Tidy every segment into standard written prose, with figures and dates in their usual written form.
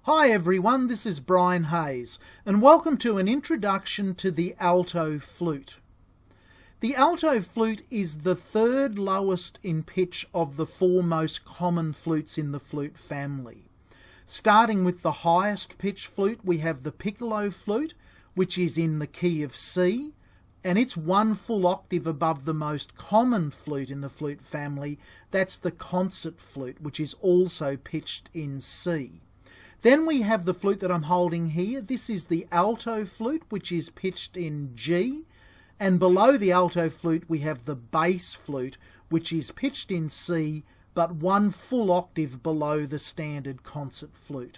Hi everyone, this is Brian Hayes, and welcome to an introduction to the alto flute. The alto flute is the third lowest in pitch of the four most common flutes in the flute family. Starting with the highest pitch flute, we have the piccolo flute, which is in the key of C, and it's one full octave above the most common flute in the flute family. That's the concert flute, which is also pitched in C. Then we have the flute that I'm holding here. This is the alto flute, which is pitched in G. And below the alto flute, we have the bass flute, which is pitched in C, but one full octave below the standard concert flute.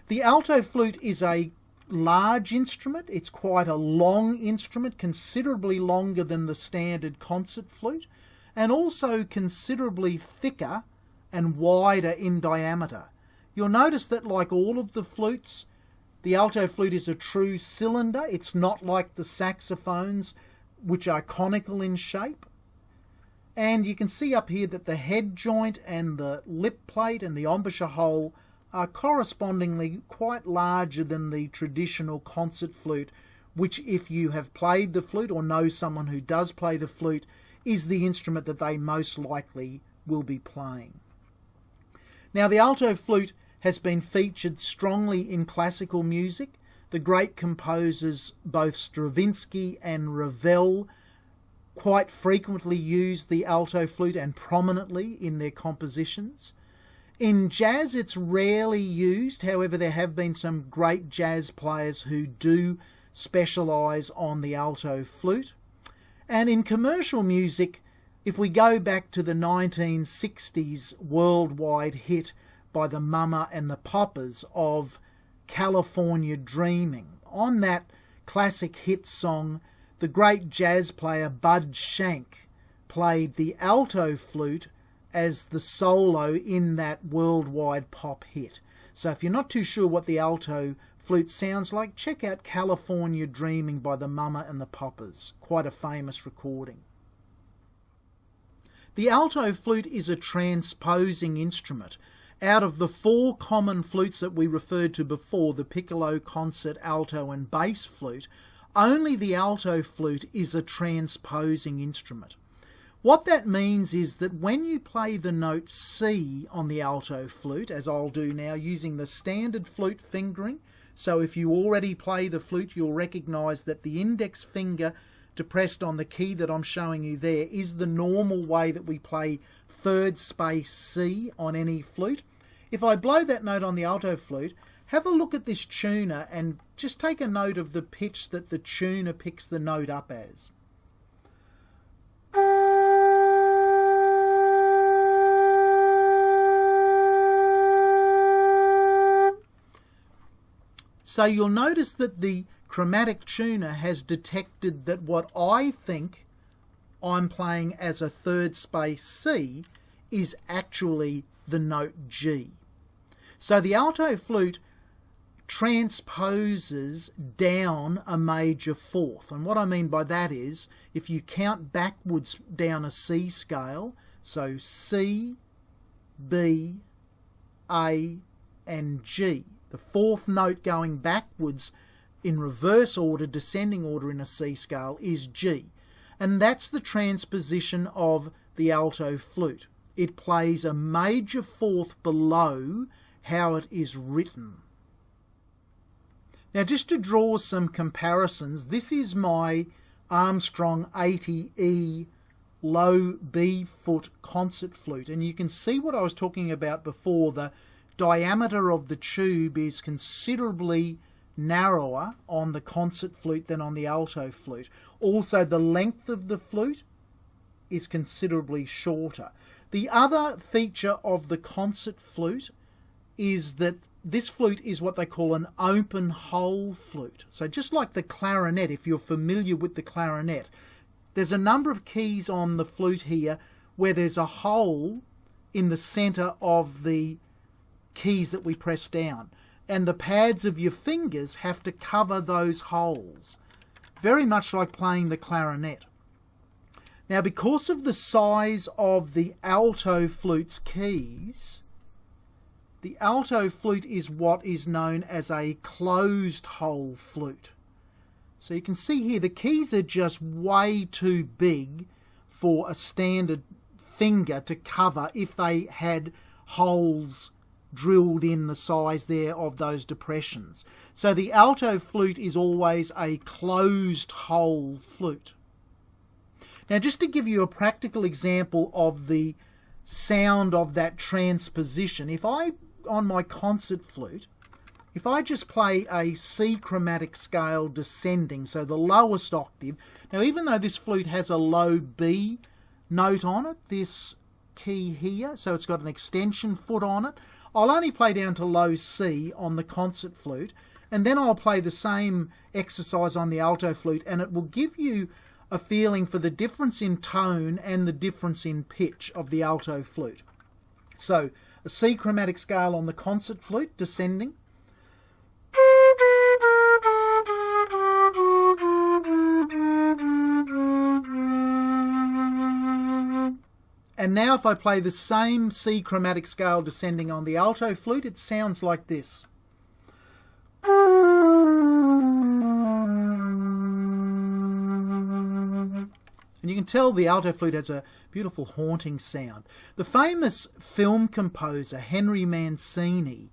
The alto flute is a large instrument. It's quite a long instrument, considerably longer than the standard concert flute, and also considerably thicker and wider in diameter. You'll notice that, like all of the flutes, the alto flute is a true cylinder. It's not like the saxophones, which are conical in shape. And you can see up here that the head joint and the lip plate and the embouchure hole are correspondingly quite larger than the traditional concert flute, which, if you have played the flute or know someone who does play the flute, is the instrument that they most likely will be playing. Now, the alto flute has been featured strongly in classical music. The great composers, both Stravinsky and Ravel, quite frequently use the alto flute and prominently in their compositions. In jazz, it's rarely used. However, there have been some great jazz players who do specialise on the alto flute. And in commercial music, if we go back to the 1960s worldwide hit by the Mama and the Pappas of California Dreamin, on that classic hit song, the great jazz player Bud Shank played the alto flute as the solo in that worldwide pop hit. So if you're not too sure what the alto flute sounds like, check out California Dreamin by the Mama and the Pappas. Quite a famous recording. The alto flute is a transposing instrument. Out of the four common flutes that we referred to before, the piccolo, concert, alto and bass flute, only the alto flute is a transposing instrument. What that means is that when you play the note C on the alto flute, as I'll do now using the standard flute fingering, so if you already play the flute, you'll recognise that the index finger depressed on the key that I'm showing you there is the normal way that we play third space C on any flute. If I blow that note on the alto flute, have a look at this tuner and just take a note of the pitch that the tuner picks the note up as. So you'll notice that the chromatic tuner has detected that what I think I'm playing as a third space C is actually the note G. So the alto flute transposes down a major fourth. And what I mean by that is, if you count backwards down a C scale, so C, B, A and G, the fourth note going backwards in reverse order, descending order in a C scale is G. And that's the transposition of the alto flute. It plays a major fourth below how it is written. Now, just to draw some comparisons, this is my Armstrong 80E low B foot concert flute, and you can see what I was talking about before. The diameter of the tube is considerably narrower on the concert flute than on the alto flute. Also, the length of the flute is considerably shorter. The other feature of the concert flute is that this flute is what they call an open hole flute. So just like the clarinet, if you're familiar with the clarinet, there's a number of keys on the flute here where there's a hole in the centre of the keys that we press down, and the pads of your fingers have to cover those holes, very much like playing the clarinet. Now, because of the size of the alto flute's keys, The alto flute is what is known as a closed hole flute. So you can see here the keys are just way too big for a standard finger to cover if they had holes drilled in the size there of those depressions. So the alto flute is always a closed hole flute. Now, just to give you a practical example of the sound of that transposition, if I, on my concert flute, if I just play a C chromatic scale descending, so the lowest octave, now even though this flute has a low B note on it, this key here, so it's got an extension foot on it, I'll only play down to low C on the concert flute, and then I'll play the same exercise on the alto flute, and it will give you a feeling for the difference in tone and the difference in pitch of the alto flute. So a C chromatic scale on the concert flute descending, and now if I play the same C chromatic scale descending on the alto flute, it sounds like this. And you can tell the alto flute has a beautiful haunting sound. The famous film composer Henry Mancini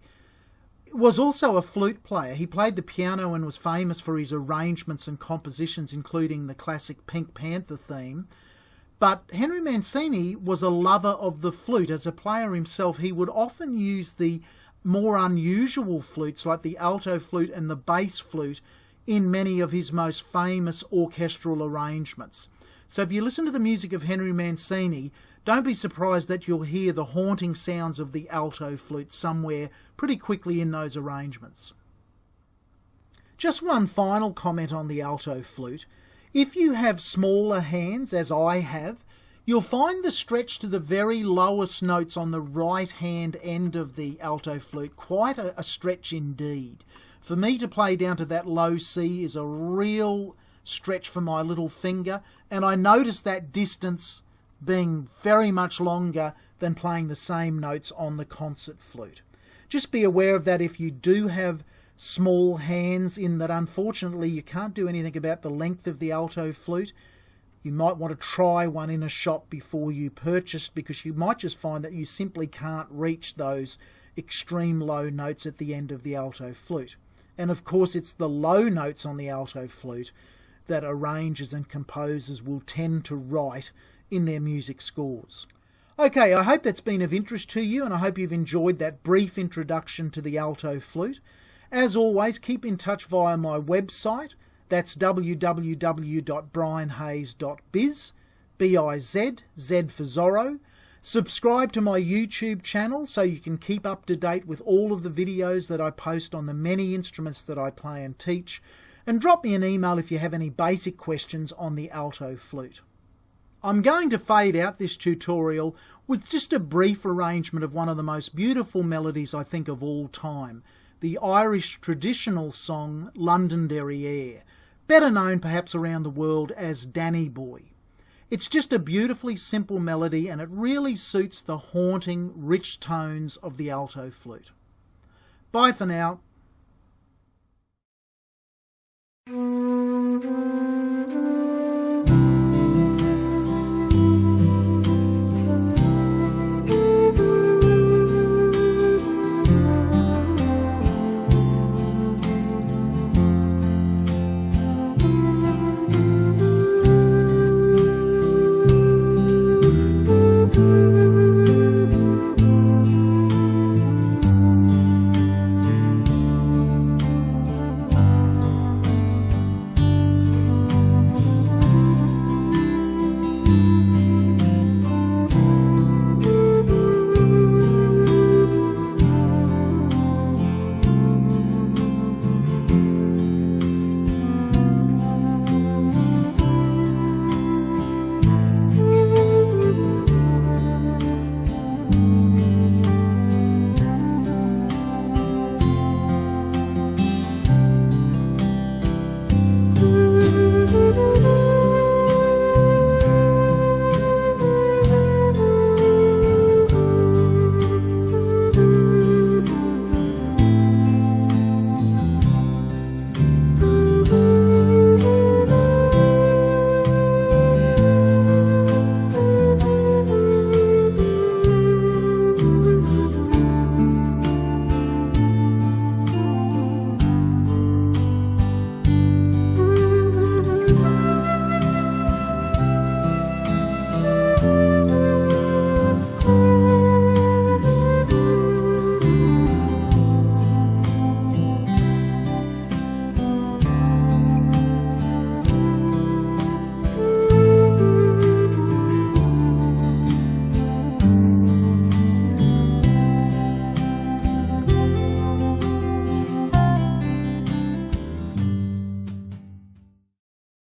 was also a flute player. He played the piano and was famous for his arrangements and compositions, including the classic Pink Panther theme. But Henry Mancini was a lover of the flute. As a player himself, he would often use the more unusual flutes like the alto flute and the bass flute in many of his most famous orchestral arrangements. So if you listen to the music of Henry Mancini, don't be surprised that you'll hear the haunting sounds of the alto flute somewhere pretty quickly in those arrangements. Just one final comment on the alto flute. If you have smaller hands, as I have, you'll find the stretch to the very lowest notes on the right hand end of the alto flute quite a stretch indeed. For me to play down to that low C is a real stretch for my little finger, and I notice that distance being very much longer than playing the same notes on the concert flute. Just be aware of that if you do have small hands, in that unfortunately you can't do anything about the length of the alto flute. You might want to try one in a shop before you purchase, because you might just find that you simply can't reach those extreme low notes at the end of the alto flute. And of course it's the low notes on the alto flute that arrangers and composers will tend to write in their music scores. Okay, I hope that's been of interest to you, and I hope you've enjoyed that brief introduction to the alto flute. As always, keep in touch via my website. That's www.brianhayes.biz, B-I-Z, Z for Zorro. Subscribe to my YouTube channel so you can keep up to date with all of the videos that I post on the many instruments that I play and teach. And drop me an email if you have any basic questions on the alto flute. I'm going to fade out this tutorial with just a brief arrangement of one of the most beautiful melodies I think of all time, the Irish traditional song Londonderry Air, better known perhaps around the world as Danny Boy. It's just a beautifully simple melody, and it really suits the haunting, rich tones of the alto flute. Bye for now.